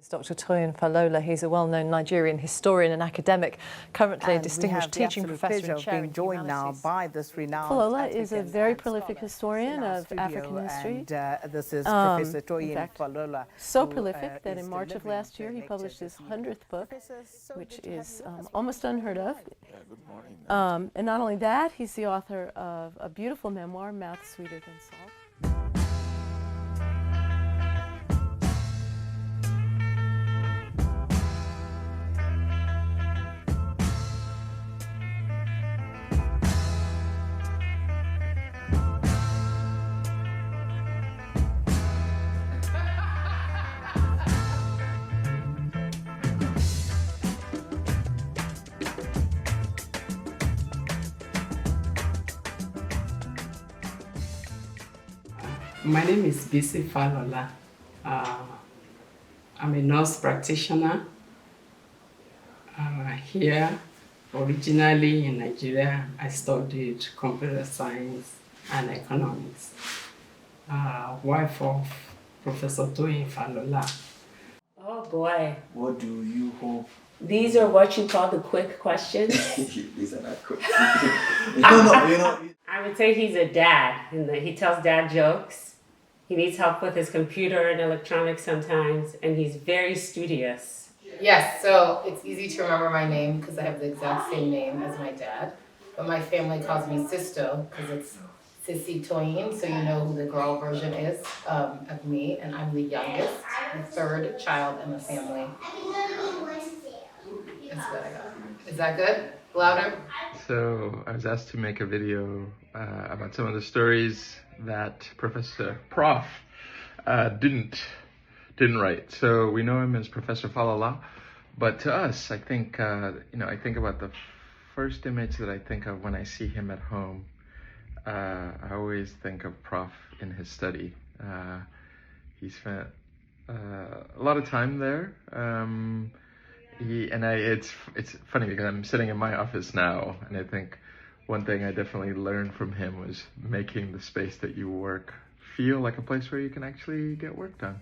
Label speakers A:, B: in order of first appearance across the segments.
A: Dr. Toyin Falola, he's a well-known Nigerian historian and academic, currently a distinguished teaching professor and chair in
B: joined now by this renowned
A: Falola is a very prolific historian of African history.
B: This is Professor Toyin
A: fact,
B: Falola.
A: So prolific that in March of last year he published his 100th book, which is almost unheard of.
C: Good morning.
A: And not only that, he's the author of a beautiful memoir, Mouth Sweeter Than Salt.
D: My name is Bisola. I'm a nurse practitioner here. Originally in Nigeria, I studied computer science and economics. Wife of Professor Toyin Falola.
E: Oh boy.
C: What do you hope?
E: These are what you call the quick questions?
C: These are not quick. No.
E: I would say he's a dad, and that he tells dad jokes. He needs help with his computer and electronics sometimes, and he's very studious.
F: Yes, so it's easy to remember my name because I have the exact same name as my dad. But my family calls me Sisto because it's Sissy Toyin, so you know who the girl version is of me, and I'm the youngest, the third child in the family. That's what I got. Is that good? Louder?
G: So I was asked to make a video about some of the stories that Prof didn't write. So we know him as Professor Falola, but to us, I think I think about the first image that I think of when I see him at home. I always think of Prof in his study. He spent a lot of time there. It's funny because I'm sitting in my office now, and I think one thing I definitely learned from him was making the space that you work feel like a place where you can actually get work done.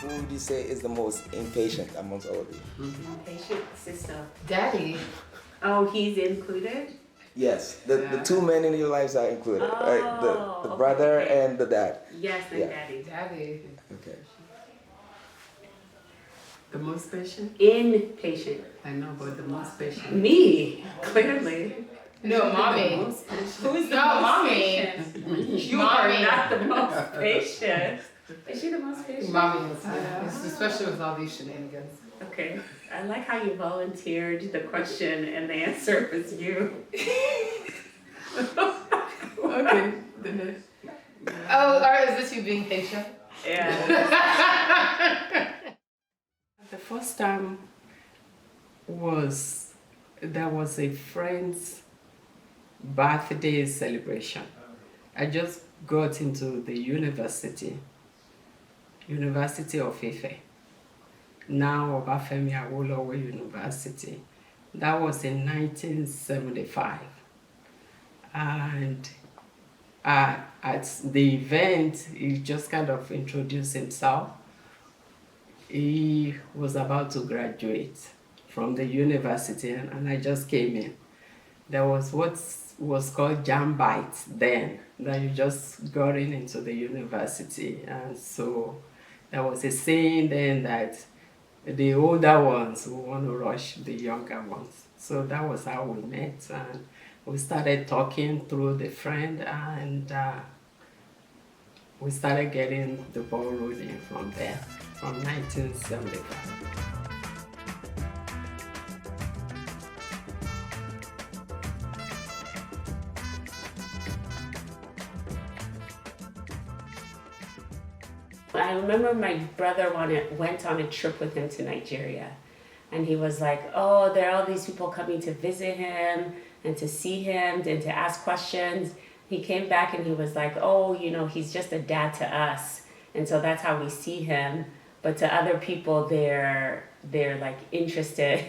C: Who would you say is the most impatient amongst all of you?
E: Patient sister.
F: Daddy.
E: Oh, he's included?
C: Yes, the two men in your lives are included, right? The brother and the dad.
E: Yes, and daddy.
F: Daddy.
C: Okay.
D: The most patient?
E: Impatient.
D: I know, but the most patient.
E: Me, clearly.
F: No, mommy.
E: Who's the
F: No,
E: most
F: mommy.
E: patient? You
F: Mommy.
E: are not the most patient. Is she the most patient?
F: Mommy is, especially with all these shenanigans.
E: Okay. I like how you volunteered the question and the answer was you.
D: Okay.
F: Oh, all right, is this you being patient?
E: Yeah.
D: The first time there was a friend's birthday celebration. I just got into the University of Ife, now Obafemi Awolowo University. That was in 1975. And at the event, he just kind of introduced himself. He was about to graduate from the university, and I just came in. There was what was called jam bites then, that you just got into the university. And so there was a saying then that the older ones will want to rush the younger ones. So that was how we met, and we started talking through the friend, and we started getting the ball rolling from there, from 1975.
E: I remember my brother went on a trip with him to Nigeria. And he was like, oh, there are all these people coming to visit him and to see him and to ask questions. He came back and he was like, oh, you know, he's just a dad to us. And so that's how we see him. But to other people, they're like interested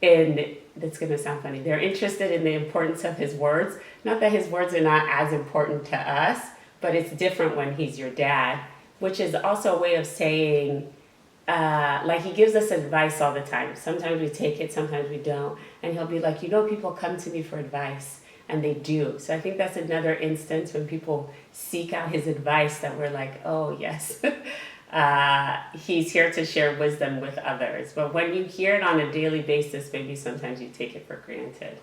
E: in, that's going to sound funny, they're interested in the importance of his words. Not that his words are not as important to us, but it's different when he's your dad, which is also a way of saying, like he gives us advice all the time. Sometimes we take it, sometimes we don't. And he'll be like, you know, people come to me for advice, and they do. So I think that's another instance when people seek out his advice that we're like, oh, yes. He's here to share wisdom with others. But when you hear it on a daily basis, maybe sometimes you take it for granted.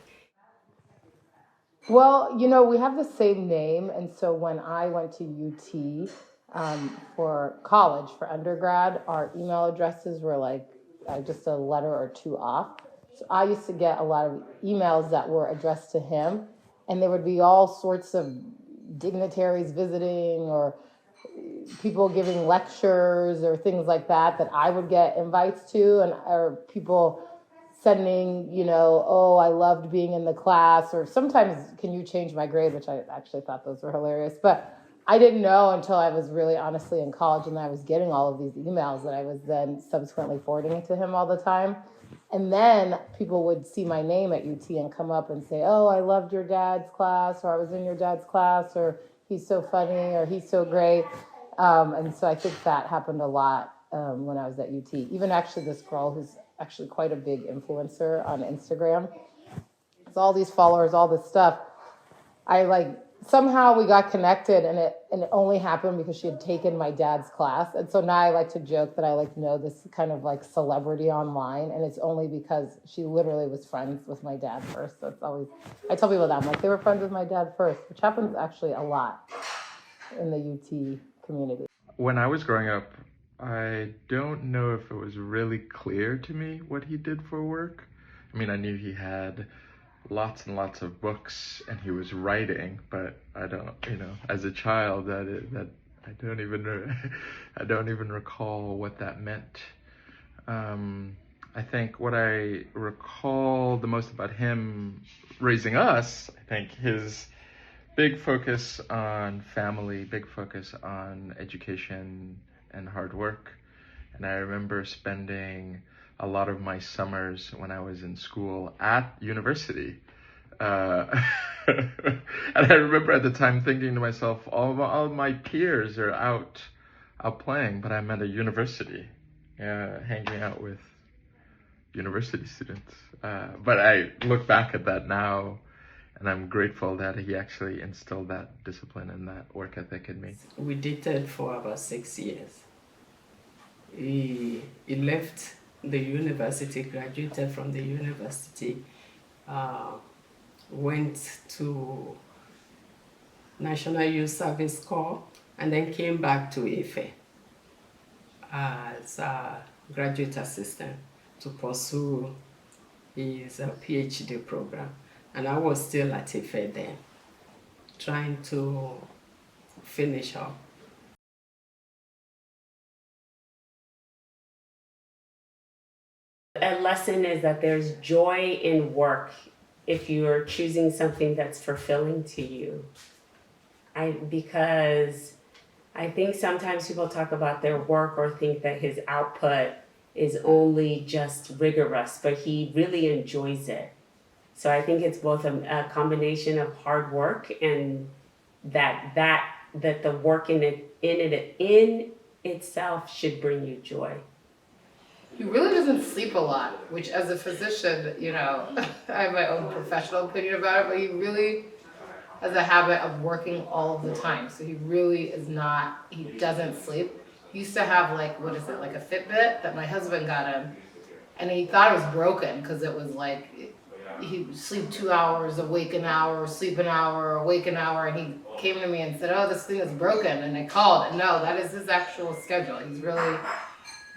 F: Well, you know, we have the same name, and so when I went to UT for college, for undergrad, our email addresses were like just a letter or two off. So I used to get a lot of emails that were addressed to him, and there would be all sorts of dignitaries visiting or people giving lectures or things like that I would get invites to, and or people sending, you know, oh, I loved being in the class, or sometimes, can you change my grade, which I actually thought those were hilarious. But I didn't know until I was really honestly in college, and I was getting all of these emails that I was then subsequently forwarding to him all the time. And then people would see my name at UT and come up and say, oh, I loved your dad's class, or I was in your dad's class, or he's so funny, or he's so great. And so I think that happened a lot when I was at UT. Even actually this girl who's actually quite a big influencer on Instagram. It's all these followers, all this stuff. Somehow we got connected, and it only happened because she had taken my dad's class. And so now I like to joke that I know this kind of like celebrity online, and it's only because she literally was friends with my dad first. So it's always, I tell people that, I'm like, they were friends with my dad first, which happens actually a lot in the UT community.
G: When I was growing up, I don't know if it was really clear to me what he did for work. I mean, I knew he had lots and lots of books and he was writing, but I don't, you know, as a child, that I don't even recall what that meant. I think what I recall the most about him raising us, I think his big focus on family, big focus on education and hard work. And I remember spending a lot of my summers when I was in school at university. And I remember at the time thinking to myself, all my peers are out playing, but I'm at a university, hanging out with university students. But I look back at that now, and I'm grateful that he actually instilled that discipline and that work ethic in me.
D: We dated for about 6 years. He left the university, graduated from the university, went to National Youth Service Corps, and then came back to Ife as a graduate assistant to pursue his PhD program. And I was still at Ife then, trying to finish up.
E: A lesson is that there's joy in work if you're choosing something that's fulfilling to you. Because I think sometimes people talk about their work or think that his output is only just rigorous, but he really enjoys it. So I think it's both a combination of hard work and that the work in itself should bring you joy.
F: He really doesn't sleep a lot, which as a physician, you know, I have my own professional opinion about it, but he really has a habit of working all of the time. So he really he doesn't sleep. He used to have like a Fitbit that my husband got him, and he thought it was broken because it was like, he'd sleep 2 hours, awake an hour, sleep an hour, awake an hour, and he came to me and said, oh, this thing is broken, and I called, and no, that is his actual schedule. He's really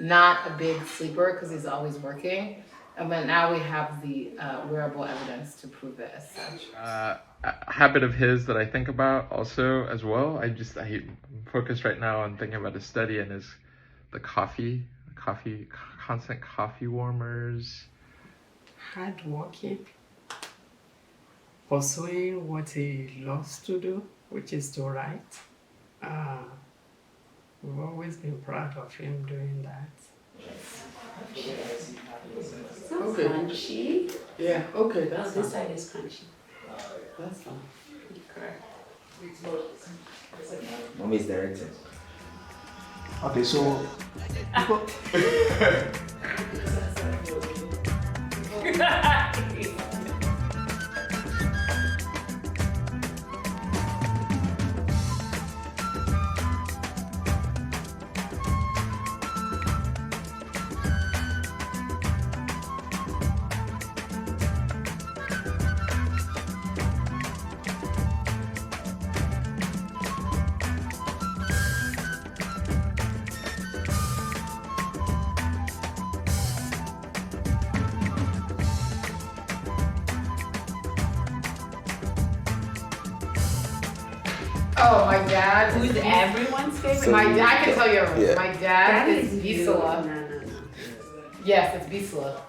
F: not a big sleeper because he's always working, but now we have the wearable evidence to prove it as such.
G: A habit of his that I think about also as well, I focus right now on thinking about his study and the constant coffee warmers.
D: Hard working. pursuing what he loves to do, which is to write. We've always been proud of him doing that.
E: It's not crunchy.
D: Yeah, okay,
E: Oh, this side is crunchy.
D: That's fine.
E: Correct.
C: Mommy is directing.
H: Okay, so
F: Oh, my dad.
E: Who's everyone's favorite?
C: So-
F: I can tell you everyone.
C: Yeah.
F: My dad
E: That
F: is
E: you.
F: Bisola.
E: No.
F: Yes, it's Bisola.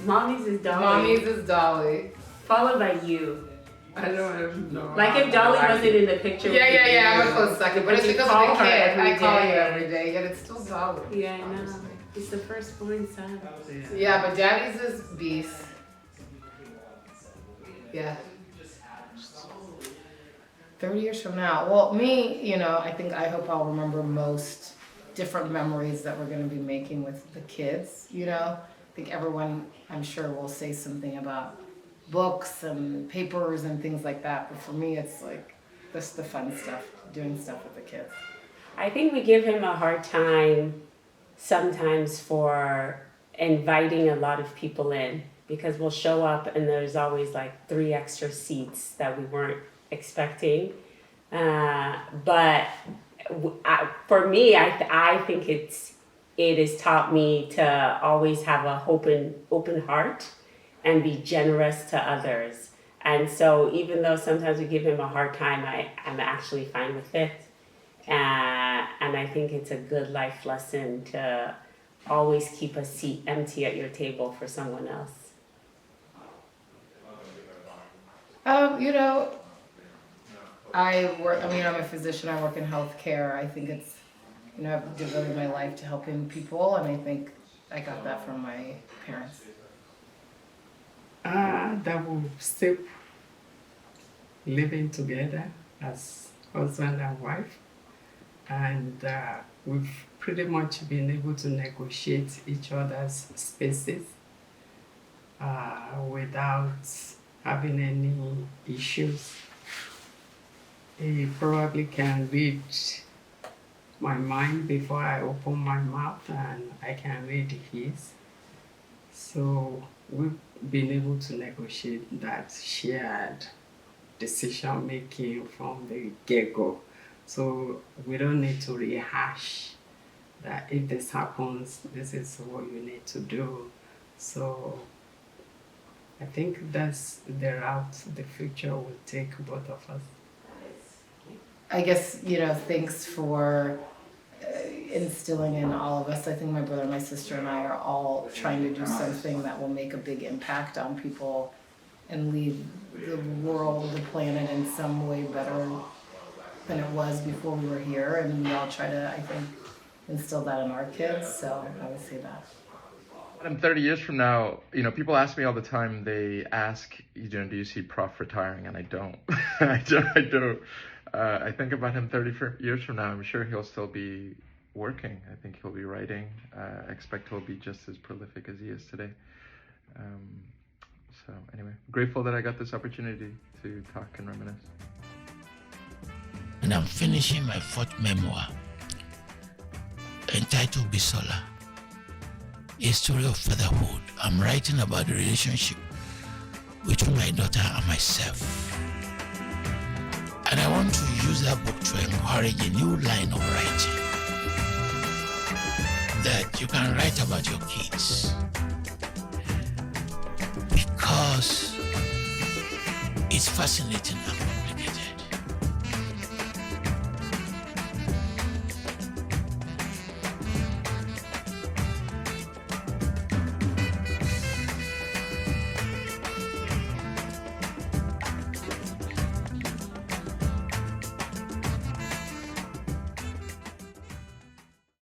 E: Mommy's is Dolly.
F: Mommy's is Dolly.
E: Followed by you.
D: I don't know.
E: Like if Dolly wasn't in the picture.
F: Yeah, I'm a close second. But it's
E: You
F: because
E: call
F: of the
E: her
F: kid.
E: every
F: I call you
E: day.
F: every day, yet it's still Dolly.
E: Yeah, I know. He's the firstborn son.
F: Yeah, but daddy's is Beast. Yeah. 30 years from now. Well, me, I hope I'll remember most different memories that we're going to be making with the kids, I think everyone, I'm sure, will say something about books and papers and things like that. But for me, it's like just the fun stuff, doing stuff with the kids.
E: I think we give him a hard time sometimes for inviting a lot of people in because we'll show up and there's always like 3 extra seats that we weren't expecting. But for me, I think it has taught me to always have a open heart and be generous to others. And so even though sometimes we give him a hard time, I'm actually fine with it. And I think it's a good life lesson to always keep a seat empty at your table for someone else.
F: I'm a physician, I work in healthcare. I think it's, I've devoted my life to helping people, and I think I got that from my parents.
D: That we'll still living together as husband and wife. And we've pretty much been able to negotiate each other's spaces without having any issues. He probably can read my mind before I open my mouth, and I can read his. So we've been able to negotiate that shared decision making from the get-go. So we don't need to rehash that if this happens, this is what you need to do. So I think that's the route the future will take both of us.
F: I guess, thanks for instilling in all of us. I think my brother, my sister, and I are all trying to do something that will make a big impact on people and leave the world, the planet in some way better than it was before we were here. And we all try to, I think, instill that in our kids. So I would say that.
G: And 30 years from now, people ask me all the time, they ask, do you see Prof retiring? And I don't. I don't. I think about him 30 years from now. I'm sure he'll still be working. I think he'll be writing. I expect he'll be just as prolific as he is today. So anyway, grateful that I got this opportunity to talk and reminisce.
I: And I'm finishing my 4th memoir, entitled Bisola, a story of fatherhood. I'm writing about the relationship between my daughter and myself. And I want to use that book to encourage a new line of writing, that you can write about your kids, because it's fascinating.